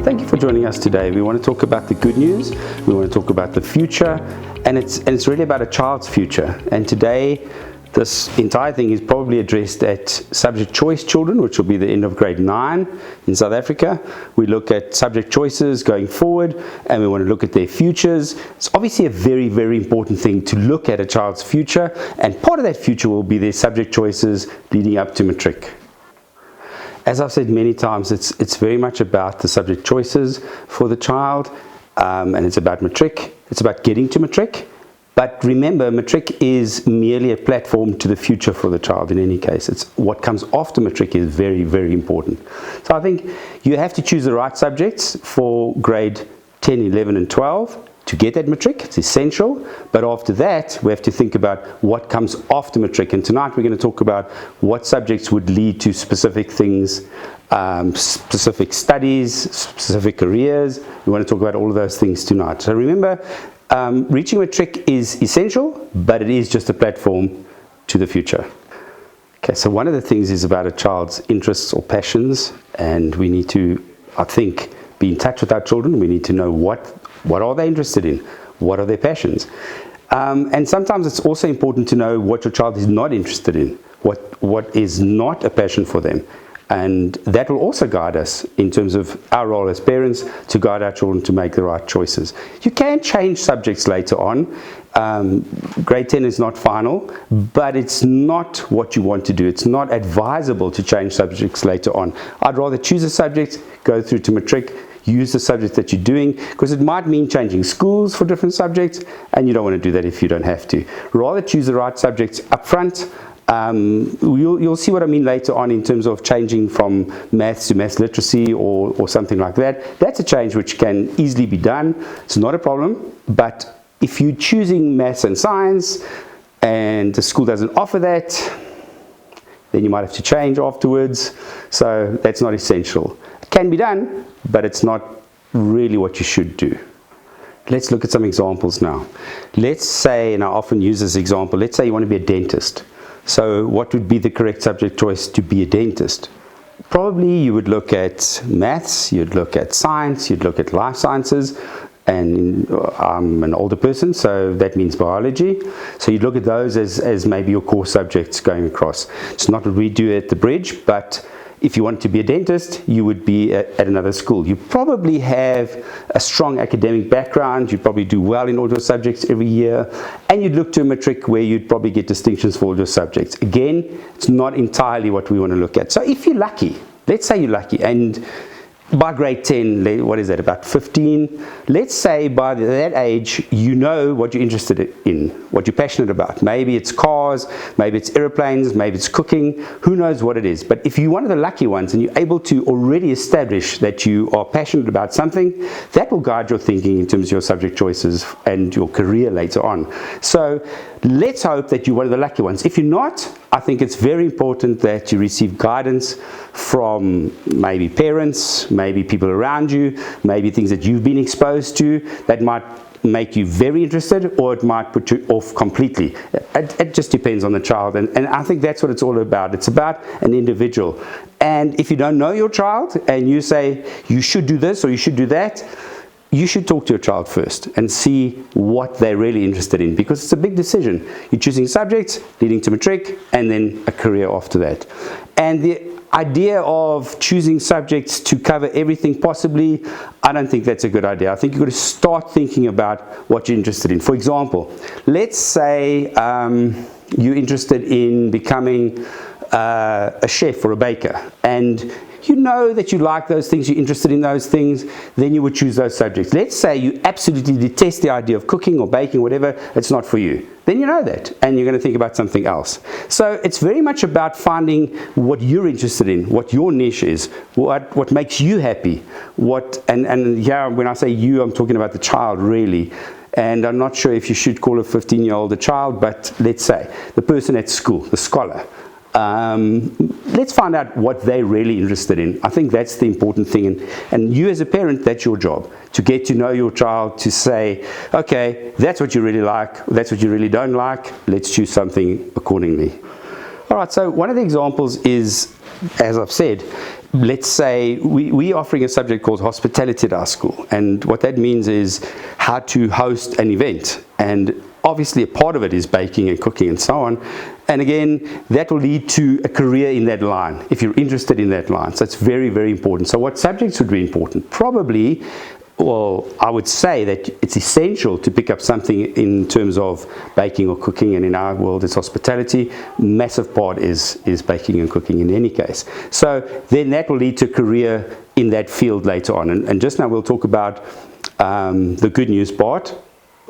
Thank you for joining us today. We want to talk about the good news, we want to talk about the future, and it's really about a child's future. And today, this entire thing is probably addressed at subject choice children, which will be the end of grade 9 in South Africa. We look at subject choices going forward, and we want to look at their futures. It's obviously a very, very important thing to look at a child's future, and part of that future will be their subject choices leading up to matric. As I've said many times, it's very much about the subject choices for the child, and it's about matric. It's about getting to matric. But remember, matric is merely a platform to the future for the child in any case. It's what comes after matric is very, very important. So I think you have to choose the right subjects for grade 10, 11 and 12 to get that matric. It's essential. But after that, we have to think about what comes after matric. And tonight we're going to talk about what subjects would lead to specific things, specific studies, specific careers. We want to talk about all of those things tonight. So remember, reaching matric is essential, but it is just a platform to the future. Okay, so one of the things is about a child's interests or passions, and we need to, I think, be in touch with our children. We need to know what are they interested in, what are their passions. And sometimes it's also important to know what your child is not interested in, what is not a passion for them. And that will also guide us in terms of our role as parents to guide our children to make the right choices. You can change subjects later on. Grade 10 is not final, but it's not what you want to do. It's not advisable to change subjects later on. I'd rather choose a subject, go through to matric, use the subject that you're doing, because it might mean changing schools for different subjects, and you don't want to do that if you don't have to. Rather choose the right subjects up front. You'll see what I mean later on in terms of changing from maths to maths literacy or something like that. That's a change which can easily be done. It's not a problem. But if you're choosing maths and science and the school doesn't offer that, then you might have to change afterwards. So that's not essential. It can be done, but it's not really what you should do. Let's look at some examples now. Let's say, and I often use this example, let's say you want to be a dentist. So what would be the correct subject choice to be a dentist? Probably you would look at maths, you'd look at science, you'd look at life sciences, and I'm an older person, so that means biology. So you'd look at those as maybe your core subjects going across. It's not what we do at the Bridge, but if you want to be a dentist, you would be at another school. You probably have a strong academic background, you'd probably do well in all your subjects every year, and you'd look to a matric where you'd probably get distinctions for all your subjects. Again, it's not entirely what we want to look at. So if you're lucky, let's say you're lucky, and by grade 10, what is that, about 15? Let's say by that age, you know what you're interested in, what you're passionate about. Maybe it's cars, maybe it's airplanes, maybe it's cooking, who knows what it is. But if you're one of the lucky ones and you're able to already establish that you are passionate about something, that will guide your thinking in terms of your subject choices and your career later on. So let's hope that you're one of the lucky ones. If you're not, I think it's very important that you receive guidance from maybe parents, maybe people around you, maybe things that you've been exposed to that might make you very interested, or it might put you off completely. It just depends on the child, and I think that's what it's all about. It's about an individual. And if you don't know your child and you say you should do this or you should do that, you should talk to your child first and see what they're really interested in, because it's a big decision. You're choosing subjects leading to matric and then a career after that. And the idea of choosing subjects to cover everything possibly, I don't think that's a good idea. I think you've got to start thinking about what you're interested in. For example, let's say you're interested in becoming a chef or a baker, and you know that you like those things, you're interested in those things, then you would choose those subjects. Let's say you absolutely detest the idea of cooking or baking, whatever, it's not for you. Then you know that, and you're going to think about something else. So it's very much about finding what you're interested in, what your niche is, what makes you happy. And yeah, when I say you, I'm talking about the child, really. And I'm not sure if you should call a 15-year-old a child, but let's say the person at school, the scholar. Let's find out what they're really interested in. I think that's the important thing. And you as a parent, that's your job, to get to know your child, to say, okay, that's what you really like, that's what you really don't like, let's choose something accordingly. All right, so one of the examples is, as I've said, let's say we're offering a subject called hospitality at our school, and what that means is how to host an event, and obviously a part of it is baking and cooking and so on, and again that will lead to a career in that line if you're interested in that line. So it's very, very important. So what subjects would be important? Probably, well, I would say that it's essential to pick up something in terms of baking or cooking, and in our world it's hospitality. Massive part is baking and cooking in any case. So then that will lead to a career in that field later on. And just now we'll talk about the good news part,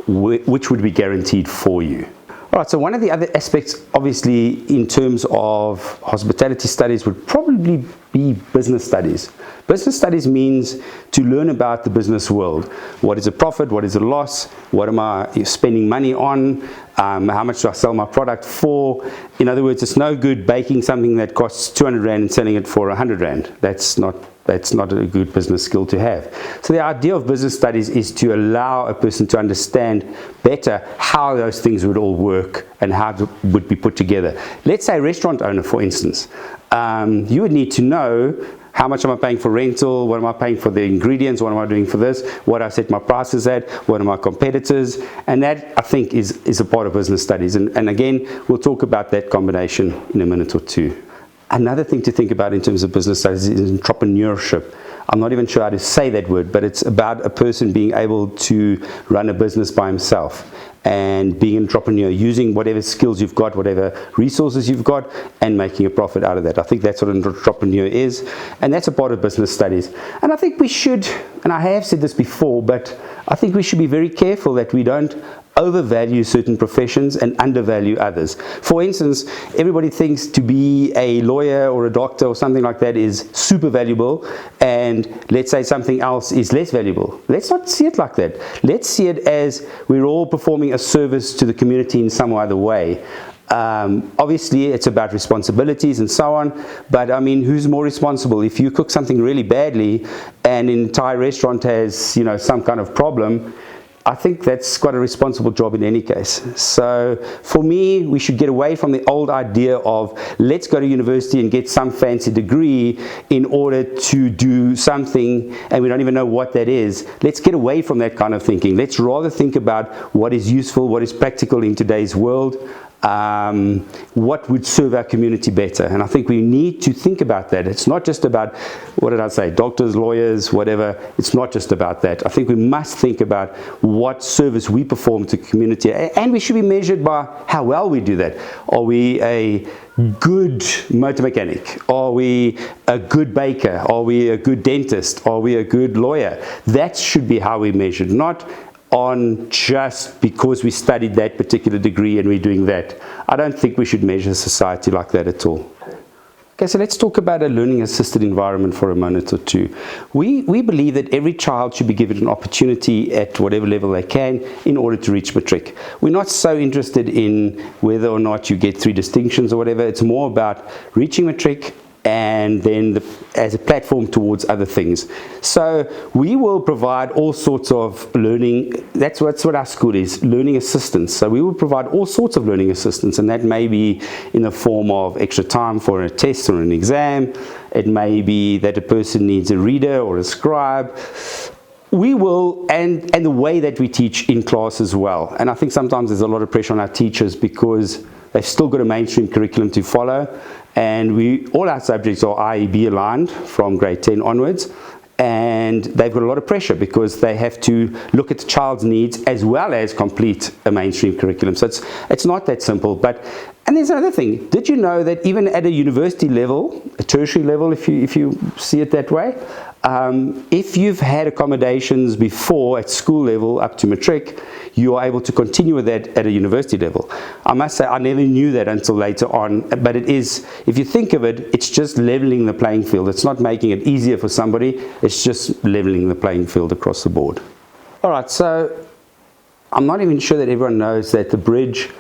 which would be guaranteed for you. All right, so one of the other aspects, obviously, in terms of hospitality studies would probably be business studies. Business studies means to learn about the business world. What is a profit? What is a loss? What am I spending money on? How much do I sell my product for? In other words, it's no good baking something that costs 200 Rand and selling it for 100 Rand. That's not a good business skill to have. So the idea of business studies is to allow a person to understand better how those things would all work and how it would be put together. Let's say a restaurant owner, for instance. You would need to know, how much am I paying for rental? What am I paying for the ingredients? What am I doing for this? What I set my prices at? What are my competitors? And that, I think, is a part of business studies. And again, we'll talk about that combination in a minute or two. Another thing to think about in terms of business studies is entrepreneurship. I'm not even sure how to say that word, but it's about a person being able to run a business by himself and being an entrepreneur, using whatever skills you've got, whatever resources you've got, and making a profit out of that. I think that's what an entrepreneur is, and that's a part of business studies. And I think we should, and I have said this before, but I think we should be very careful that we don't overvalue certain professions and undervalue others. For instance, everybody thinks to be a lawyer or a doctor or something like that is super valuable, and let's say something else is less valuable. Let's not see it like that. Let's see it as we're all performing a service to the community in some other way. Obviously it's about responsibilities and so on, but I mean, who's more responsible? If you cook something really badly and an entire restaurant has, you know, some kind of problem, I think that's quite a responsible job in any case. So for me, we should get away from the old idea of let's go to university and get some fancy degree in order to do something and we don't even know what that is. Let's get away from that kind of thinking. Let's rather think about what is useful, what is practical in today's world. What would serve our community better, and I think we need to think about that. It's not just about, what did I say, doctors, lawyers, whatever. It's not just about that. I think we must think about what service we perform to the community, and we should be measured by how well we do that. Are we a good motor mechanic? Are we a good baker? Are we a good dentist? Are we a good lawyer? That should be how we measured, not on just because we studied that particular degree and we're doing that. I don't think we should measure society like that at all. Okay, so let's talk about a learning assisted environment for a minute or two. We believe that every child should be given an opportunity at whatever level they can in order to reach matric. We're not so interested in whether or not you get 3 distinctions or whatever. It's more about reaching matric and then as a platform towards other things. So we will provide all sorts of learning. That's what our school is, learning assistance. So we will provide all sorts of learning assistance, and that may be in the form of extra time for a test or an exam. It may be that a person needs a reader or a scribe. We will, and the way that we teach in class as well. And I think sometimes there's a lot of pressure on our teachers because they've still got a mainstream curriculum to follow, and all our subjects are IEB aligned from grade 10 onwards, and they've got a lot of pressure because they have to look at the child's needs as well as complete a mainstream curriculum. So it's not that simple. And there's another thing. Did you know that even at a university level, a tertiary level, if you see it that way, if you've had accommodations before at school level up to matric, you are able to continue with that at a university level. I must say I never knew that until later on, but it is, if you think of it, it's just leveling the playing field. It's not making it easier for somebody, it's just leveling the playing field across the board. All right, so I'm not even sure that everyone knows that the Bridge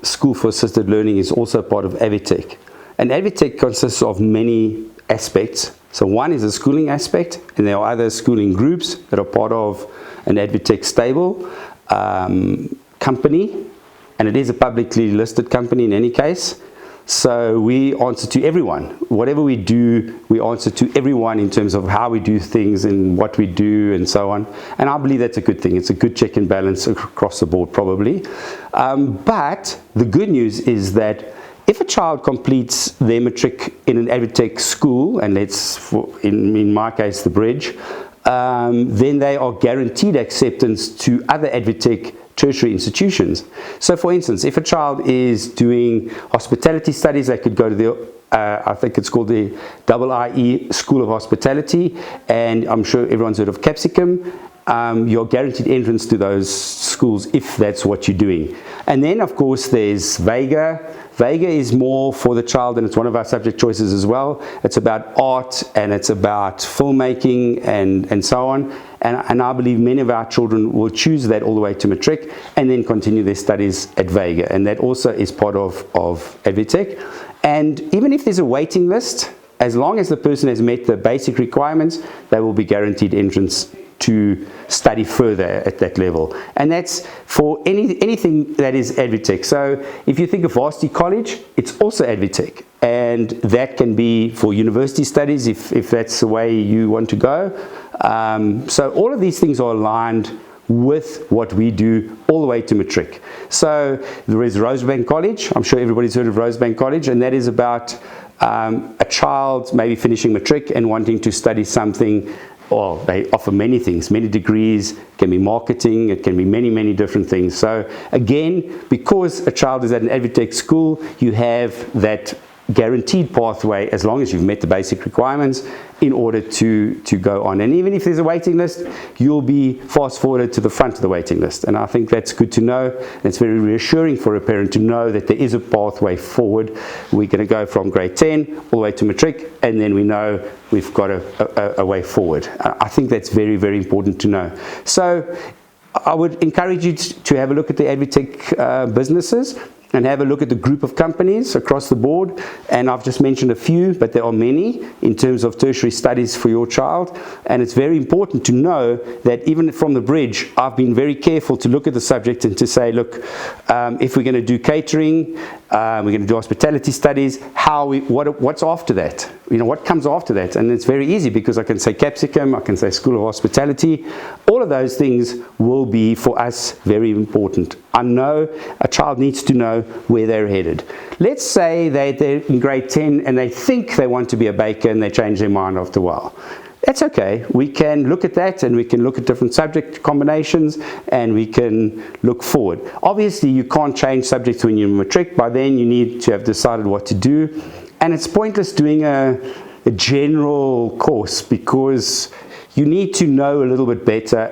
School for Assisted Learning is also part of Avitech. And Avitech consists of many aspects. So one is a schooling aspect, and there are other schooling groups that are part of an Avitech stable company, and it is a publicly listed company in any case. So we answer to everyone. Whatever we do, we answer to everyone in terms of how we do things and what we do and so on. And I believe that's a good thing. It's a good check and balance across the board probably. But the good news is that if a child completes their matric in an AgriTech school, and in my case the Bridge, then they are guaranteed acceptance to other AgriTech tertiary institutions. So for instance, if a child is doing hospitality studies, they could go to the I think it's called the IE School of Hospitality, and I'm sure everyone's heard of Capsicum. You're guaranteed entrance to those schools if that's what you're doing. And then of course there's Vega. Vega is more for the child, and it's one of our subject choices as well. It's about art, and it's about filmmaking and so on. And I believe many of our children will choose that all the way to matric and then continue their studies at Vega. And that also is part of AgriTech. And even if there's a waiting list, as long as the person has met the basic requirements, they will be guaranteed entrance to study further at that level. And that's for anything that is AgriTech. So if you think of varsity college, it's also AgriTech. And that can be for university studies if that's the way you want to go. So all of these things are aligned with what we do all the way to matric. So there is Rosebank College. I'm sure everybody's heard of Rosebank College, and that is about a child maybe finishing matric and wanting to study something. Well, they offer many things, many degrees. It can be marketing, it can be many different things. So again, because a child is at an AgriTech school, you have that guaranteed pathway as long as you've met the basic requirements in order to go on. And even if there's a waiting list, you'll be fast forwarded to the front of the waiting list. And I think that's good to know. It's very reassuring for a parent to know that there is a pathway forward. We're going to go from grade 10 all the way to matric, and then we know we've got a way forward. I think that's very important to know. So I would encourage you to have a look at the AgriTech businesses and have a look at the group of companies across the board. And I've just mentioned a few, but there are many in terms of tertiary studies for your child. And it's very important to know that even from the Bridge, I've been very careful to look at the subject and to say, look, if we're going to do catering, we're going to do hospitality studies, what's after that? You know, what comes after that? And it's very easy because I can say Capsicum, I can say School of Hospitality. All of those things will be for us very important. I know a child needs to know where they're headed. Let's say they're in grade 10 and they think they want to be a baker and they change their mind after a while. That's okay. We can look at that, and we can look at different subject combinations, and we can look forward. Obviously, you can't change subjects when you're in matric. By then, you need to have decided what to do. And it's pointless doing a general course because you need to know a little bit better.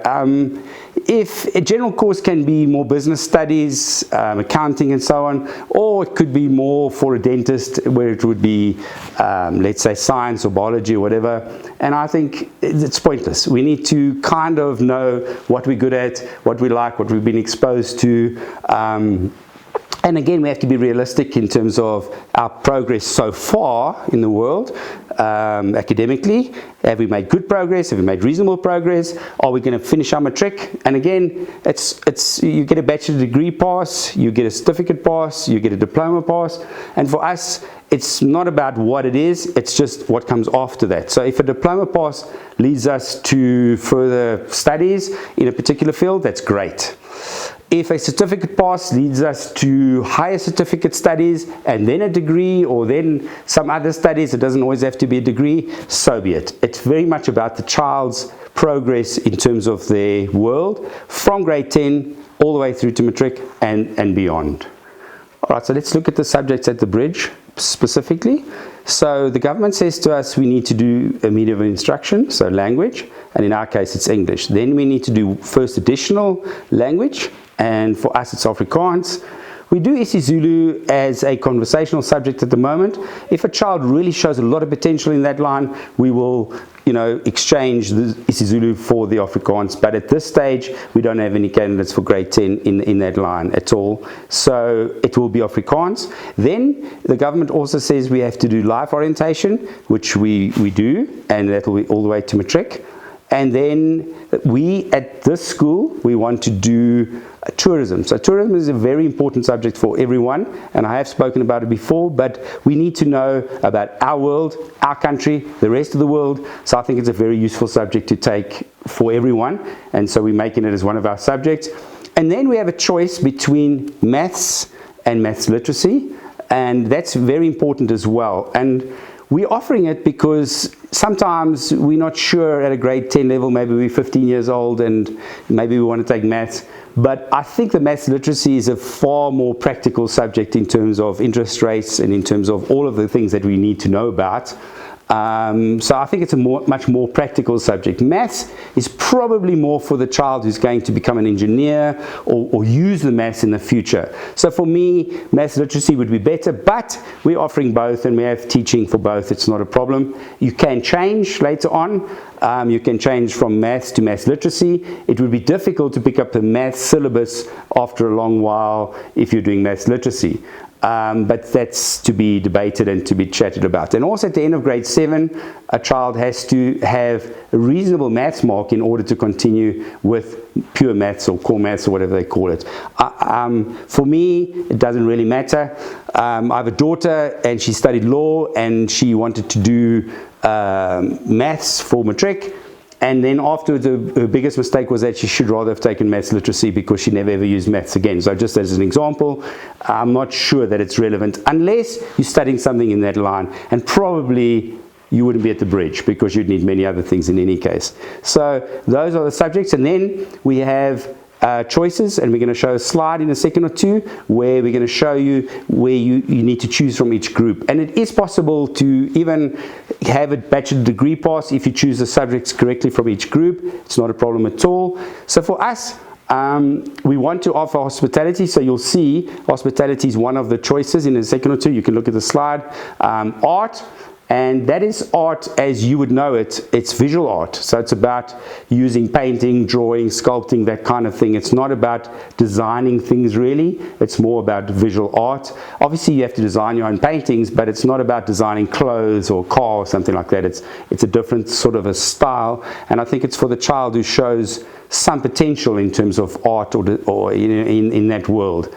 If a general course can be more business studies, accounting and so on, or it could be more for a dentist where it would be, let's say, science or biology or whatever. And I think it's pointless. We need to kind of know what we're good at, what we like, what we've been exposed to. And again, we have to be realistic in terms of our progress so far in the world, academically. Have we made good progress? Have we made reasonable progress? Are we going to finish our matric? And again, it's you get a bachelor degree pass, you get a certificate pass, you get a diploma pass. And for us, it's not about what it is, it's just what comes after that. So if a diploma pass leads us to further studies in a particular field, that's great. If a certificate pass leads us to higher certificate studies and then a degree or then some other studies, it doesn't always have to be a degree, so be it. It's very much about the child's progress in terms of their world from grade 10 all the way through to matric and beyond. All right, so let's look at the subjects at the Bridge specifically. So the government says to us we need to do a medium of instruction, so language, and in our case it's English. Then we need to do first additional language, and for us it's Afrikaans. We do isiZulu as a conversational subject at the moment. If a child really shows a lot of potential in that line, we will, exchange the isiZulu for the Afrikaans. But at this stage, we don't have any candidates for grade 10 in that line at all. So it will be Afrikaans. Then the government also says we have to do life orientation, which we do, and that will be all the way to matric. And then we, at this school, we want to do tourism. So tourism is a very important subject for everyone, and I have spoken about it before, but we need to know about our world, our country, the rest of the world. So I think it's a very useful subject to take for everyone, and so we're making it as one of our subjects. And then we have a choice between maths and maths literacy, and that's very important as well. And we're offering it because sometimes we're not sure at a grade 10 level, maybe we're 15 years old and maybe we want to take maths. But I think the maths literacy is a far more practical subject in terms of interest rates and in terms of all of the things that we need to know about. So I think it's a much more practical subject. Maths is probably more for the child who's going to become an engineer or use the maths in the future. So for me, maths literacy would be better, but we're offering both and we have teaching for both. It's not a problem. You can change later on. You can change from maths to maths literacy. It would be difficult to pick up the maths syllabus after a long while if you're doing maths literacy. But that's to be debated and to be chatted about. And also at the end of grade 7, a child has to have a reasonable maths mark in order to continue with pure maths or core maths or whatever they call it. For me, it doesn't really matter. I have a daughter and she studied law and she wanted to do maths for matric. And then afterwards, her biggest mistake was that she should rather have taken maths literacy because she never ever used maths again. So just as an example, I'm not sure that it's relevant unless you're studying something in that line. And probably you wouldn't be at the bridge because you'd need many other things in any case. So those are the subjects. And then we have choices, and we're going to show a slide in a second or two where we're going to show you where you need to choose from each group. And it is possible to even have a bachelor degree pass if you choose the subjects correctly from each group. It's not a problem at all. So for us, we want to offer hospitality, so you'll see hospitality is one of the choices in a second or two. You can look at the slide. Art. And that is art as you would know it. It's visual art. So it's about using painting, drawing, sculpting, that kind of thing. It's not about designing things really. It's more about visual art. Obviously you have to design your own paintings, but it's not about designing clothes or car or something like that. It's a different sort of a style. And I think it's for the child who shows some potential in terms of art or in that world.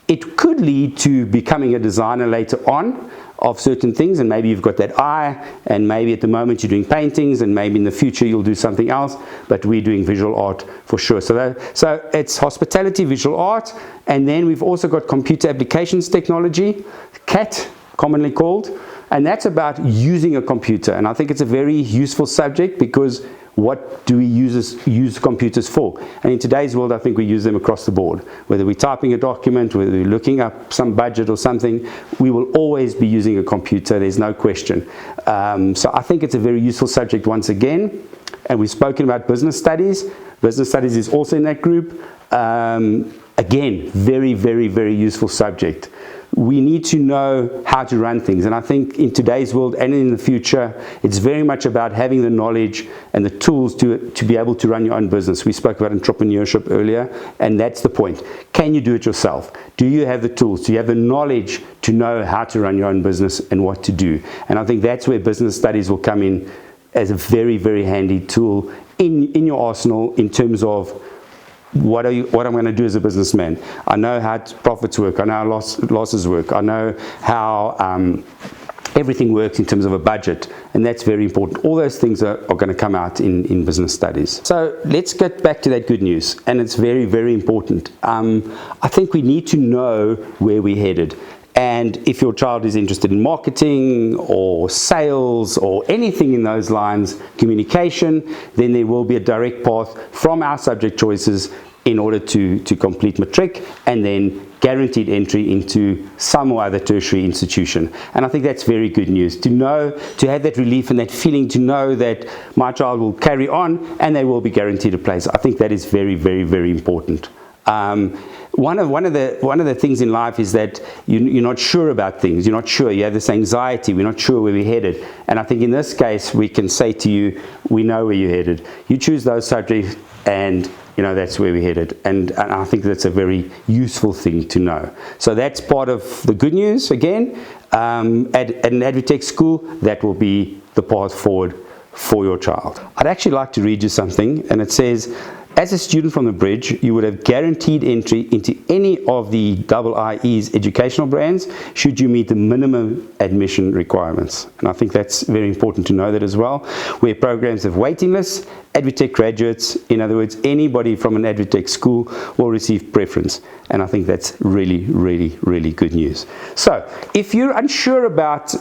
It could lead to becoming a designer later on of certain things, and maybe you've got that eye, and maybe at the moment you're doing paintings, and maybe in the future you'll do something else, but we're doing visual art for sure. So it's hospitality, visual art, and then we've also got computer applications technology, CAT commonly called, and that's about using a computer. And I think it's a very useful subject because what do we use computers for? And in today's world, I think we use them across the board. Whether we're typing a document, whether we're looking up some budget or something, we will always be using a computer, there's no question. So I think it's a very useful subject once again. And we've spoken about business studies. Business studies is also in that group. Again, very, very, very useful subject. We need to know how to run things, and I think in today's world and in the future it's very much about having the knowledge and the tools to be able to run your own business. We spoke about entrepreneurship earlier, and that's the point. Can you do it yourself? Do you have the tools? Do you have the knowledge to know how to run your own business and what to do? And I think that's where business studies will come in as a very, very handy tool in your arsenal in terms of what I'm going to do as a businessman. I know how profits work. I know how losses work. I know how everything works in terms of a budget, and that's very important. All those things are going to come out in business studies. So let's get back to that good news, and it's very, very important. I think we need to know where we're headed. And if your child is interested in marketing or sales or anything in those lines, communication, then there will be a direct path from our subject choices in order to complete matric and then guaranteed entry into some or other tertiary institution. And I think that's very good news, to know, to have that relief and that feeling to know that my child will carry on and they will be guaranteed a place. I think that is very, very, very important. One of the things in life is that you're not sure about things. You're not sure. You have this anxiety. We're not sure where we're headed. And I think in this case, we can say to you, we know where you're headed. You choose those subjects, and you know that's where we're headed. And I think that's a very useful thing to know. So that's part of the good news. Again, at an AdviTech school, that will be the path forward for your child. I'd actually like to read you something, and it says, as a student from the Bridge, you would have guaranteed entry into any of the IIE's educational brands should you meet the minimum admission requirements. And I think that's very important to know that as well, where programs have waiting lists. EdTech graduates, in other words, anybody from an EdTech school will receive preference. And I think that's really, really, really good news. So if you're unsure about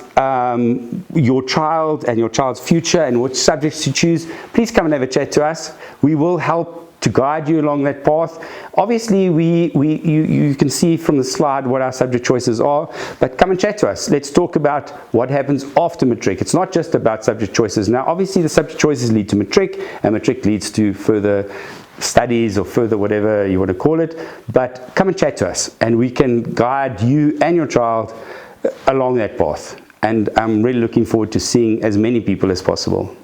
your child and your child's future and which subjects to choose, please come and have a chat to us. We will help to guide you along that path. Obviously, you can see from the slide what our subject choices are, but come and chat to us. Let's talk about what happens after matric. It's not just about subject choices. Now, obviously, the subject choices lead to matric, and matric leads to further studies or further whatever you want to call it, but come and chat to us, and we can guide you and your child along that path. And I'm really looking forward to seeing as many people as possible.